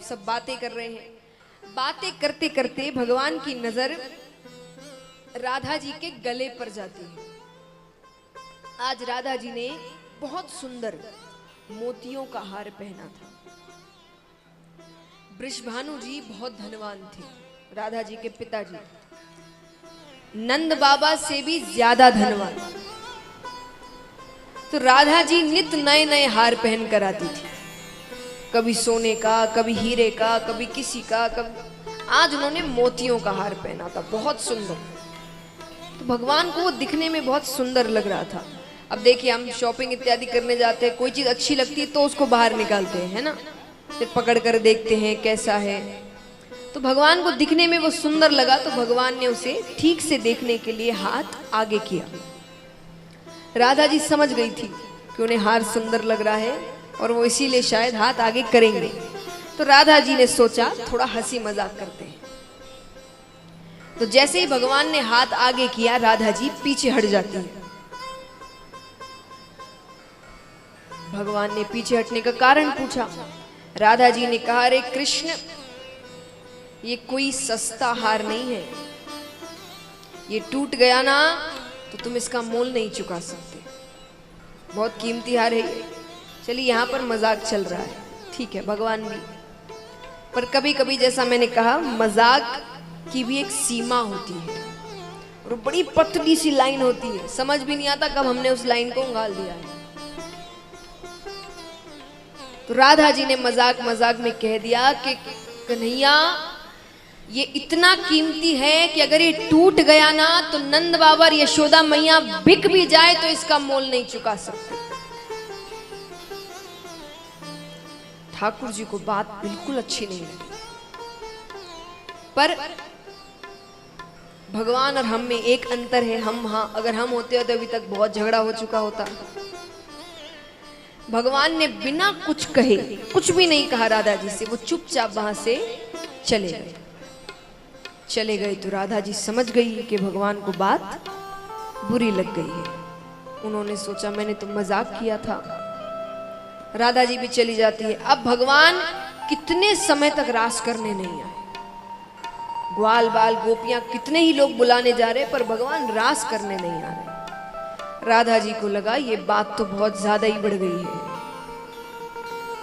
सब बातें कर रहे हैं। बातें करते करते भगवान की नजर राधा जी के गले पर जाती है। आज राधा जी ने बहुत सुंदर मोतियों का हार पहना था। वृषभानु जी बहुत धनवान थे, राधा जी के पिताजी नंद बाबा से भी ज्यादा धनवान। तो राधा जी नित नए नए हार पहन कर आती थी, कभी सोने का, कभी हीरे का, कभी किसी का, कभी आज उन्होंने मोतियों का हार पहना था, बहुत सुंदर। तो भगवान को वो दिखने में बहुत सुंदर लग रहा था। अब देखिए, हम शॉपिंग इत्यादि करने जाते हैं, कोई चीज अच्छी लगती है तो उसको बाहर निकालते हैं, है ना, फिर पकड़ कर देखते हैं कैसा है। तो भगवान को दिखने में वो सुंदर लगा, तो भगवान ने उसे ठीक से देखने के लिए हाथ आगे किया। राधा जी समझ गई थी कि उन्हें हार सुंदर लग रहा है और वो इसीलिए शायद हाथ आगे करेंगे। तो राधा जी ने सोचा थोड़ा हंसी मजाक करते हैं। तो जैसे ही भगवान ने हाथ आगे किया, राधा जी पीछे हट जाती है। भगवान ने पीछे हटने का कारण पूछा। राधा जी ने कहा, अरे कृष्ण, ये कोई सस्ता हार नहीं है, ये टूट गया ना तो तुम इसका मोल नहीं चुका सकते, बहुत कीमती हार है ये। चलिए, यहाँ पर मजाक चल रहा है, ठीक है, भगवान भी, पर कभी कभी जैसा मैंने कहा, मजाक की भी एक सीमा होती है और बड़ी पतली सी लाइन होती है, समझ भी नहीं आता कब हमने उस लाइन को उंगाल दिया है। तो राधा जी ने मजाक मजाक में कह दिया कि कन्हैया, ये इतना कीमती है कि अगर ये टूट गया ना तो नंद बाबा और यशोदा मैया बिक भी जाए तो इसका मोल नहीं चुका सकते। ठाकुर जी को बात बिल्कुल अच्छी नहीं लगी, पर भगवान और हम में एक अंतर है। अगर हम होते तो अभी तक बहुत झगड़ा हो चुका होता। भगवान ने बिना कुछ कहे, कुछ भी नहीं कहा राधा जी से, वो चुपचाप वहां से चले गए। तो राधा जी समझ गई कि भगवान को बात बुरी लग गई है। उन्होंने सोचा मैंने तो मजाक किया था। राधा जी भी चली जाती है। अब भगवान कितने समय तक रास करने नहीं आए। ग्वाल बाल गोपियां कितने ही लोग बुलाने जा रहे, पर भगवान रास करने नहीं आ रहे। राधा जी को लगा ये बात तो बहुत ज्यादा ही बढ़ गई है।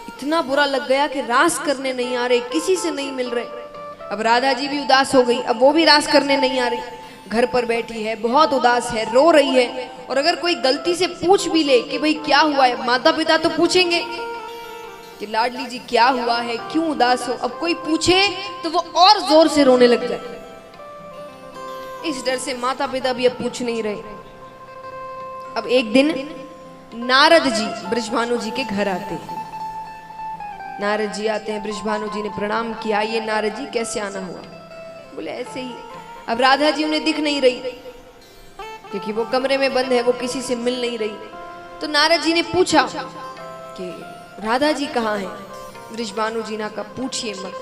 इतना बुरा लग गया कि रास करने नहीं आ रहे, किसी से नहीं मिल रहे। अब राधा जी भी उदास हो गई, अब वो भी रास करने नहीं आ रही, घर पर बैठी है, बहुत उदास है, रो रही है। और अगर कोई गलती से पूछ भी ले कि भाई क्या हुआ है, माता पिता तो पूछेंगे कि लाडली जी क्या हुआ है, क्यों उदास हो। अब कोई पूछे तो वो और जोर से रोने लग जाए। इस डर से माता पिता भी अब पूछ नहीं रहे। अब एक दिन नारद जी वृषभानु जी के घर आते हैं। नारद जी आते हैं, वृषभानु जी ने प्रणाम किया। ये नारद जी कैसे आना हुआ? बोले ऐसे ही। अब राधा जी उन्हें दिख नहीं रही क्योंकि वो कमरे में बंद है, वो किसी से मिल नहीं रही। तो नारद जी ने पूछा कि राधा जी कहाँ हैं? वृषभानु जी ने कहा पूछिए मत,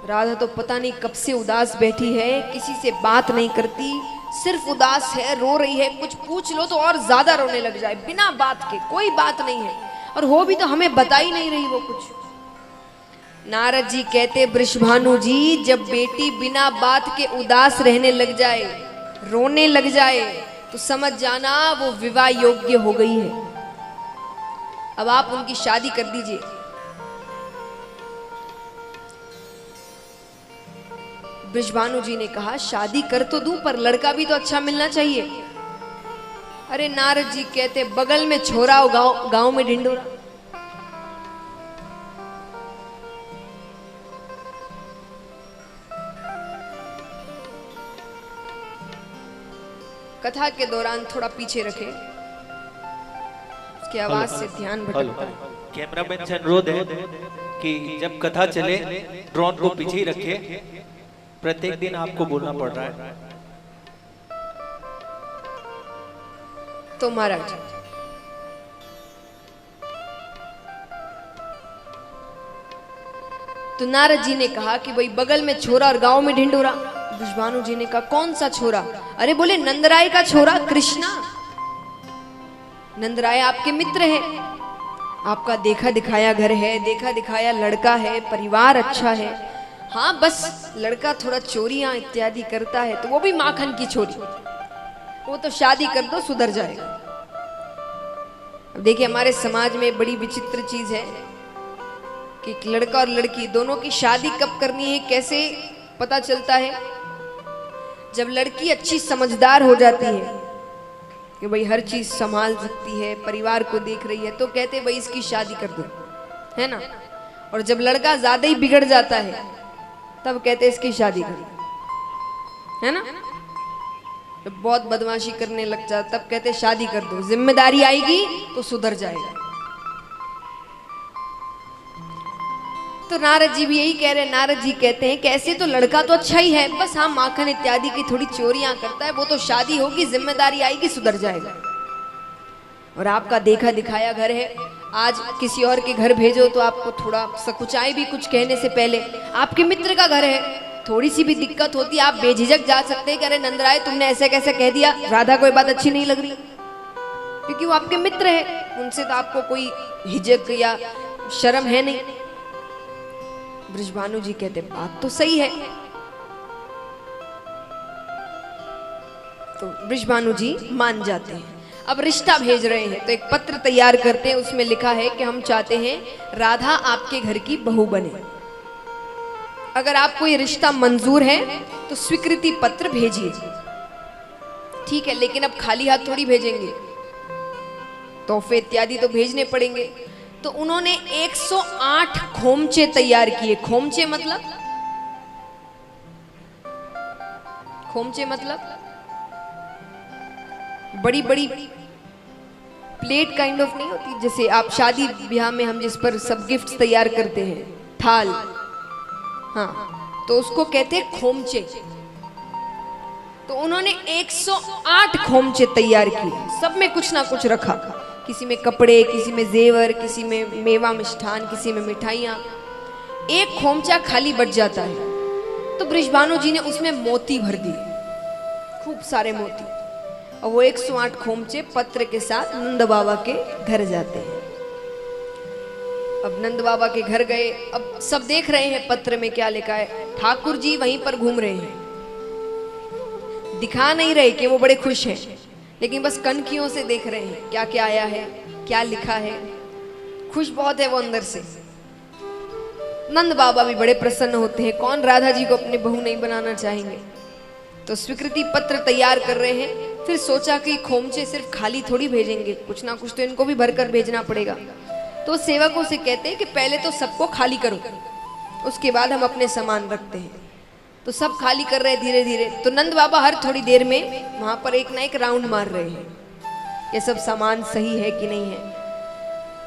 राधा तो पता नहीं कब से उदास बैठी है, किसी से बात नहीं करती, सिर्फ उदास है, रो रही है। कुछ पूछ लो तो और ज्यादा रोने लग जाए, बिना बात के। कोई बात नहीं है, और हो भी तो हमें बता ही नहीं रही वो कुछ। नारद जी कहते, वृषभानु जी, जब बेटी बिना बात के उदास रहने लग जाए, रोने लग जाए, तो समझ जाना वो विवाह योग्य हो गई है। अब आप उनकी शादी कर दीजिए। वृषभानु जी ने कहा शादी कर तो दूं, पर लड़का भी तो अच्छा मिलना चाहिए। अरे नारद जी कहते, बगल में छोरा हो, गांव में ढिंडोरा। कथा के दौरान थोड़ा पीछे रखे, उसकी आवाज से ध्यान भटकता है। कैमरामैन से अनुरोध है कि जब कथा चले ड्रोन को पीछे ही रखे। प्रत्येक दिन आपको बोलना पड़ रहा है। तो महाराज, तो नारद जी ने कहा कि भाई बगल में छोरा और गांव में ढिंडोरा। वृषभानु जी ने कहा कौन सा छोरा? अरे बोले नंदराय का छोरा कृष्णा। नंदराय आपके मित्र हैं। आपका देखा दिखाया घर है, देखा दिखाया लड़का है, परिवार अच्छा है, हाँ बस लड़का थोड़ा चोरियां इत्यादि करता है तो वो भी माखन की चोरी, वो तो शादी कर दो सुधर जाएगा। अब देखिए हमारे समाज में बड़ी विचित्र चीज है कि एक लड़का और लड़की दोनों की शादी कब करनी है कैसे पता चलता है? जब लड़की अच्छी समझदार हो जाती है कि भाई हर चीज संभाल सकती है, परिवार को देख रही है, तो कहते भाई इसकी शादी कर दो, है ना। और जब लड़का ज्यादा ही बिगड़ जाता है तब कहते इसकी शादी कर दो, है ना। जब बहुत बदमाशी करने लग जाता तब कहते शादी कर दो, जिम्मेदारी आएगी तो सुधर जाएगा। तो नारद जी भी यही कह रहे हैं। नारद जी कहते हैं कैसे तो लड़का तो अच्छा ही है, बस हाँ माखन इत्यादि की थोड़ी चोरियां करता है, वो तो शादी होगी, जिम्मेदारी आएगी, सुधर जाएगा। और आपका देखा दिखाया घर है, आज किसी और के घर भेजो तो आपको थोड़ा सकुचाए भी कुछ कहने से पहले। आपके मित्र का घर है, थोड़ी सी भी दिक्कत होती है आप बेझिझक जा सकते हैं कि अरे नंदराय तुमने ऐसे कैसे कह दिया, राधा को ये बात अच्छी नहीं लग रही, क्योंकि वो आपके मित्र है, उनसे तो आपको कोई हिजक या शर्म है नहीं। बृषभानु जी कहते बात तो सही है। तो बृषभानु जी मान जाते हैं। अब रिश्ता भेज रहे हैं तो एक पत्र तैयार करते हैं, उसमें लिखा है कि हम चाहते हैं राधा आपके घर की बहू बने। अगर आपको ये रिश्ता मंजूर है तो स्वीकृति पत्र भेजिए। ठीक है, लेकिन अब खाली हाथ थोड़ी भेजेंगे, तोहफे इत्यादि तो भेजने पड़ेंगे। तो उन्होंने 108 खोमचे तैयार किए। खोमचे मतलब, खोमचे मतलब बड़ी बड़ी प्लेट काइंड ऑफ नहीं होती, जैसे आप शादी ब्याह में हम जिस पर सब गिफ्ट्स तैयार करते हैं, थाल, हाँ, तो उसको कहते हैं खोमचे। तो उन्होंने 108 खोमचे तैयार किए, सब में कुछ ना कुछ रखा, किसी में कपड़े, किसी में जेवर, किसी में मेवा मिष्ठान, किसी में मिठाइयाँ। एक खोमचा खाली बच जाता है तो बृषभानु जी ने उसमें मोती भर दिए, खूब सारे मोती, और वो 108 खोमचे पत्र के साथ नंद बाबा के घर जाते हैं। अब नंद बाबा के घर गए, अब सब देख रहे हैं पत्र में क्या लिखा है। ठाकुर जी वहीं पर घूम रहे हैं, दिखा नहीं रहे कि वो बड़े खुश हैं, लेकिन बस कनखियों से देख रहे हैं क्या क्या आया है, क्या लिखा है। खुश बहुत है वो अंदर से। नंद बाबा भी बड़े प्रसन्न होते हैं, कौन राधा जी को अपने बहू नहीं बनाना चाहेंगे। तो स्वीकृति पत्र तैयार कर रहे हैं। फिर सोचा कि खोमचे सिर्फ खाली थोड़ी भेजेंगे, कुछ ना कुछ तो इनको भी भरकर भेजना पड़ेगा। तो सेवकों से कहते हैं कि पहले तो सबको खाली करो, उसके बाद हम अपने सामान रखते हैं। तो सब खाली कर रहे धीरे धीरे। तो नंद बाबा हर थोड़ी देर में वहां पर एक ना एक राउंड मार रहे हैं, ये सब सामान सही है कि नहीं है।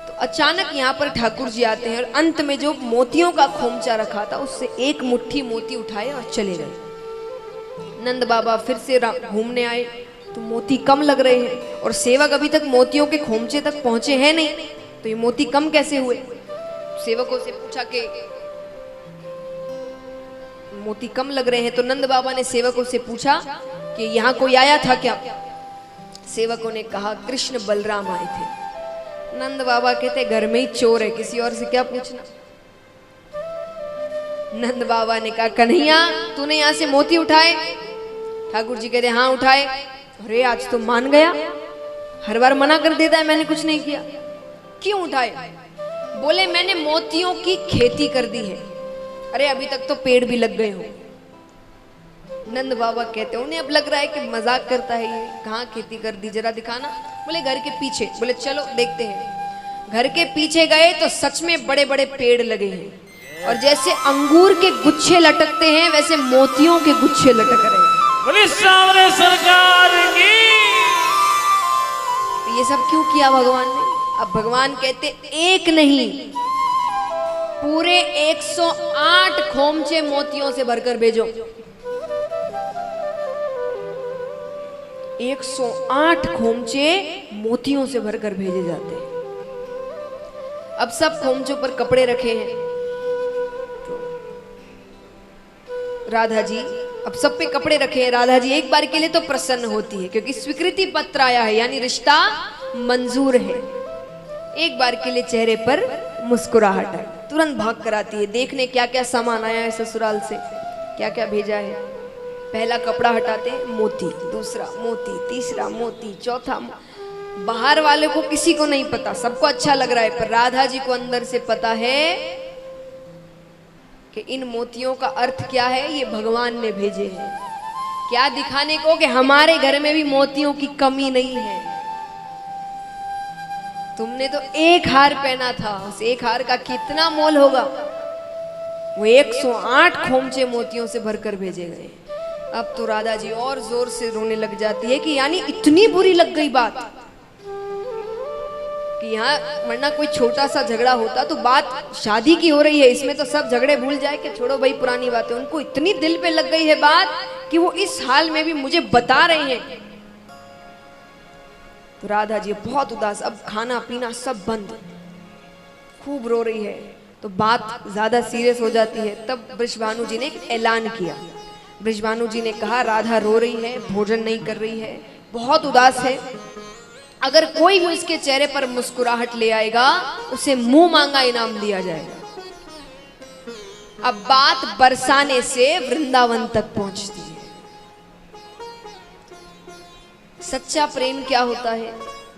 तो अचानक यहाँ पर ठाकुर जी आते हैं और अंत में जो मोतियों का खोमचा रखा था उससे एक मुट्ठी मोती उठाए और चले गए। नंद बाबा फिर से घूमने आए तो मोती कम लग रहे हैं, और सेवक अभी तक मोतियों के खोमचे तक पहुंचे हैं नहीं, तो ये मोती कम कैसे हुए। सेवकों से पूछा कि मोती कम लग रहे हैं। तो नंद बाबा ने सेवकों से पूछा कि यहाँ कोई आया था क्या। सेवकों ने कहा कृष्ण बलराम आए थे। नंद बाबा कहते घर में ही चोर है, किसी और से क्या पूछना। नंद बाबा ने कहा कन्हैया तूने यहाँ से मोती उठाए। ठाकुर जी कहते हाँ उठाए। अरे आज तो मान गया, हर बार मना कर देता है मैंने कुछ नहीं किया, क्यों उठाए। बोले मैंने मोतियों की खेती कर दी है। अरे अभी तक तो पेड़ भी लग गए हो। नंद बाबा कहते उन्हें अब लग रहा है कि मजाक करता है ये, कहाँ खेती कर दी जरा दिखाना। बोले घर के पीछे। बोले चलो देखते हैं। घर के पीछे गए तो सच में बड़े बड़े पेड़ लगे हैं, और जैसे अंगूर के गुच्छे लटकते हैं वैसे मोतियों के गुच्छे लटक रहे हैं। बोले सामने सरकार की। ये सब क्यों किया भगवान ने। अब भगवान कहते एक नहीं पूरे 108 खोमचे मोतियों से भरकर भेजो। 108 खोमचे मोतियों से भरकर भेजे जाते हैं। अब सब खोमचों पर कपड़े रखे हैं। तो राधा जी अब सब पे कपड़े रखे हैं। राधा जी एक बार के लिए तो प्रसन्न होती है, क्योंकि स्वीकृति पत्र आया है, यानी रिश्ता मंजूर है। एक बार के लिए चेहरे पर मुस्कुराहट आई, तुरंत भाग कर आती है देखने क्या क्या सामान आया है ससुराल से, क्या क्या भेजा है। पहला कपड़ा हटाते हैं, मोती, दूसरा मोती, तीसरा मोती, चौथा बाहर वाले को किसी को नहीं पता, सबको अच्छा लग रहा है, पर राधा जी को अंदर से पता है कि इन मोतियों का अर्थ क्या है, ये भगवान ने भेजे हैं। क्या दिखाने को कि हमारे घर में भी मोतियों की कमी नहीं है। तुमने तो एक हार पहना था, उस एक हार का कितना मोल होगा, वो 108 खोमचे मोतियों से भरकर भेजे गए। अब तो राधा जी और जोर से रोने लग जाती है कि यानी इतनी बुरी लग गई बात कि यहाँ, वरना कोई छोटा सा झगड़ा होता तो बात शादी की हो रही है, इसमें तो सब झगड़े भूल जाए कि छोड़ो भाई पुरानी बातें। उनको इतनी दिल पे लग गई है बात कि वो इस हाल में भी मुझे बता रहे हैं। तो राधा जी बहुत उदास, अब खाना पीना सब बंद, खूब रो रही है। तो बात ज्यादा सीरियस हो जाती है। तब वृषभानु जी ने एक ऐलान किया। वृषभानु जी ने कहा राधा रो रही है, भोजन नहीं कर रही है, बहुत उदास है, अगर कोई वो इसके चेहरे पर मुस्कुराहट ले आएगा उसे मुंह मांगा इनाम दिया जाएगा। अब बात बरसाने से वृंदावन तक पहुंचती है। सच्चा प्रेम क्या होता है,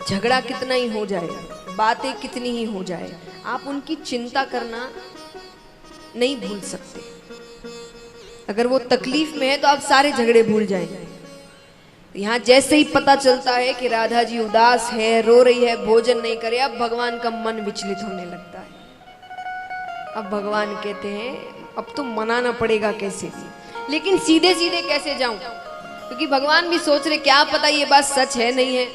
झगड़ा कितना ही हो जाए, बातें कितनी ही हो जाए, आप उनकी चिंता करना नहीं भूल सकते। अगर वो तकलीफ में है तो आप सारे झगड़े भूल जाएंगे। यहाँ जैसे ही पता चलता है कि राधा जी उदास है, रो रही है, भोजन नहीं करे, अब भगवान का मन विचलित होने लगता है। अब भगवान कहते हैं अब तो मनाना पड़ेगा कैसे भी, लेकिन सीधे सीधे कैसे जाऊं, क्योंकि भगवान भी सोच रहे क्या पता ये बात सच है नहीं है,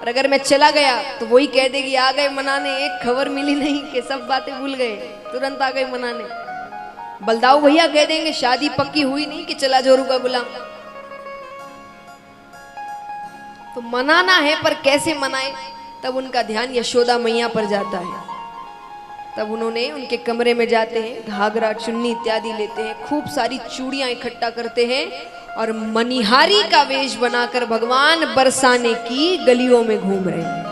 और अगर मैं चला गया तो वही कह देगी आ गए मनाने, एक खबर मिली नहीं कि सब बातें भूल गए, तुरंत आ गए मनाने। बलदाऊ भैया कह देंगे शादी पक्की हुई नहीं कि चला जोरू का गुलाम। तो मनाना है, पर कैसे मनाए, तब उनका ध्यान यशोदा मैया पर जाता है। तब उन्होंने उनके कमरे में जाते हैं, घाघरा चुन्नी इत्यादि लेते हैं, खूब सारी चूड़ियां इकट्ठा करते हैं और मनिहारी का वेश बनाकर भगवान बरसाने की गलियों में घूम रहे हैं।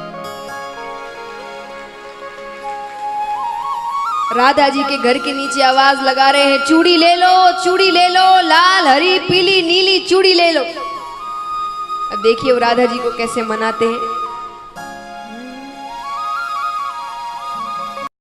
राधा जी के घर के नीचे आवाज लगा रहे हैं चूड़ी ले लो, चूड़ी ले लो, लाल हरी पीली नीली चूड़ी ले लो। अब देखिए वो राधा जी को कैसे मनाते हैं।